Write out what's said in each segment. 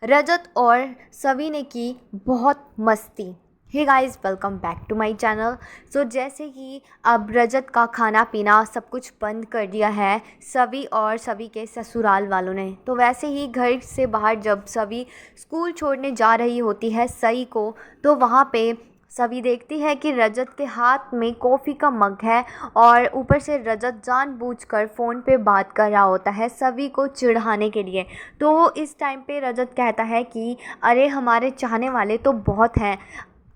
रजत और सभी ने की बहुत मस्ती। Hey guys, welcome back to my channel. So जैसे कि अब रजत का खाना पीना सब कुछ बंद कर दिया है सभी और सभी के ससुराल वालों ने, तो वैसे ही घर से बाहर जब सभी स्कूल छोड़ने जा रही होती है सई को, तो वहाँ पे सभी देखती है कि रजत के हाथ में कॉफ़ी का मग है और ऊपर से रजत जानबूझकर फ़ोन पे बात कर रहा होता है सभी को चिढ़ाने के लिए। तो इस टाइम पे रजत कहता है कि अरे हमारे चाहने वाले तो बहुत हैं,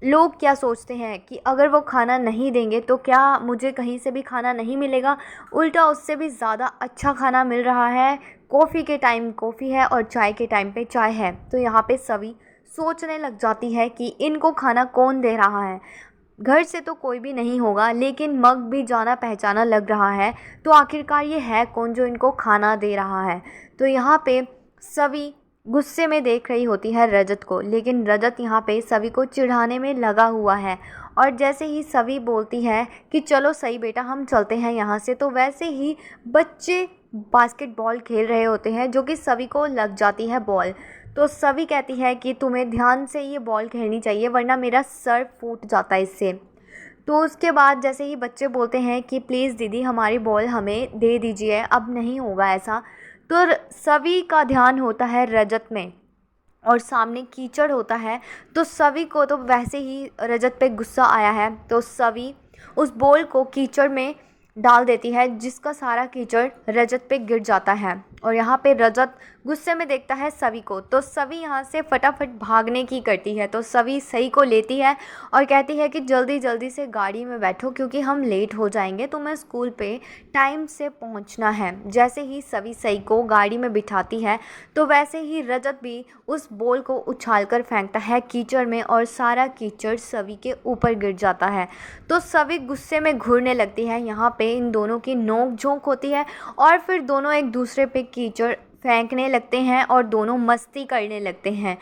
लोग क्या सोचते हैं कि अगर वो खाना नहीं देंगे तो क्या मुझे कहीं से भी खाना नहीं मिलेगा, उल्टा उससे भी ज़्यादा अच्छा खाना मिल रहा है। कॉफ़ी के टाइम कॉफ़ी है और चाय के टाइम पे चाय है। तो यहाँ पे सभी सोचने लग जाती है कि इनको खाना कौन दे रहा है। घर से तो कोई भी नहीं होगा, लेकिन मग भी जाना पहचाना लग रहा है, तो आखिरकार ये है कौन जो इनको खाना दे रहा है। तो यहाँ पे सभी गुस्से में देख रही होती है रजत को, लेकिन रजत यहाँ पे सभी को चिढ़ाने में लगा हुआ है। और जैसे ही सभी बोलती है कि चलो सही बेटा हम चलते हैं यहाँ से, तो वैसे ही बच्चे बास्केटबॉल खेल रहे होते हैं जो कि सभी को लग जाती है बॉल। तो सभी कहती है कि तुम्हें ध्यान से ये बॉल खेलनी चाहिए वरना मेरा सर फूट जाता है इससे। तो उसके बाद जैसे ही बच्चे बोलते हैं कि प्लीज़ दीदी हमारी बॉल हमें दे दीजिए, अब नहीं होगा ऐसा, तो सभी का ध्यान होता है रजत में और सामने कीचड़ होता है। तो सभी को तो वैसे ही रजत पे गुस्सा आया है, तो सभी उस बॉल को कीचड़ में डाल देती है जिसका सारा कीचड़ रजत पे गिर जाता है। और यहाँ पे रजत गुस्से में देखता है सभी को, तो सभी यहाँ से फटाफट भागने की करती है। तो सभी सही को लेती है और कहती है कि जल्दी जल्दी से गाड़ी में बैठो क्योंकि हम लेट हो जाएंगे, तुम्हें स्कूल पे टाइम से पहुँचना है। जैसे ही सभी सही को गाड़ी में बिठाती है, तो वैसे ही रजत भी उस बॉल को उछाल कर फेंकता है कीचड़ में और सारा कीचड़ सभी के ऊपर गिर जाता है। तो सभी गुस्से में घूरने लगती है। यहाँ पे इन दोनों की नोक झोंक होती है और फिर दोनों एक दूसरे पे कीचड़ फेंकने लगते हैं और दोनों मस्ती करने लगते हैं,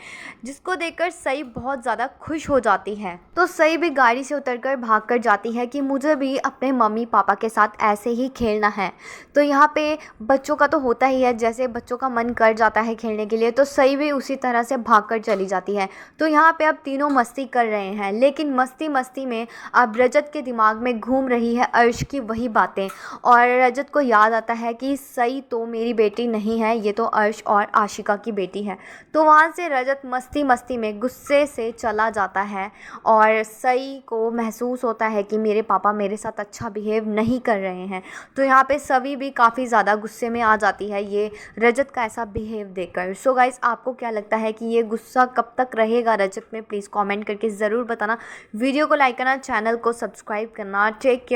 जिसको देखकर सई बहुत ज़्यादा खुश हो जाती है। तो सई भी गाड़ी से उतरकर भाग कर जाती है कि मुझे भी अपने मम्मी पापा के साथ ऐसे ही खेलना है। तो यहाँ पे बच्चों का तो होता ही है, जैसे बच्चों का मन कर जाता है खेलने के लिए, तो सई भी उसी तरह से भाग कर चली जाती है। तो यहाँ पे अब तीनों मस्ती कर रहे हैं, लेकिन मस्ती मस्ती में अब रजत के दिमाग में घूम रही है अर्श की वही बातें, और रजत को याद आता है कि सई तो मेरी बेटी नहीं है, ये तो अर्श और आशिका की बेटी है। तो वहाँ से रजत मस्ती मस्ती में गुस्से से चला जाता है और सई को महसूस होता है कि मेरे पापा मेरे साथ अच्छा बिहेव नहीं कर रहे हैं। तो यहाँ पे सभी भी काफ़ी ज़्यादा गुस्से में आ जाती है ये रजत का ऐसा बिहेव देखकर। सो गाइस, आपको क्या लगता है कि ये गुस्सा कब तक रहेगा रजत में? प्लीज़ कमेंट करके ज़रूर बताना। वीडियो को लाइक करना, चैनल को सब्सक्राइब करना। Take care.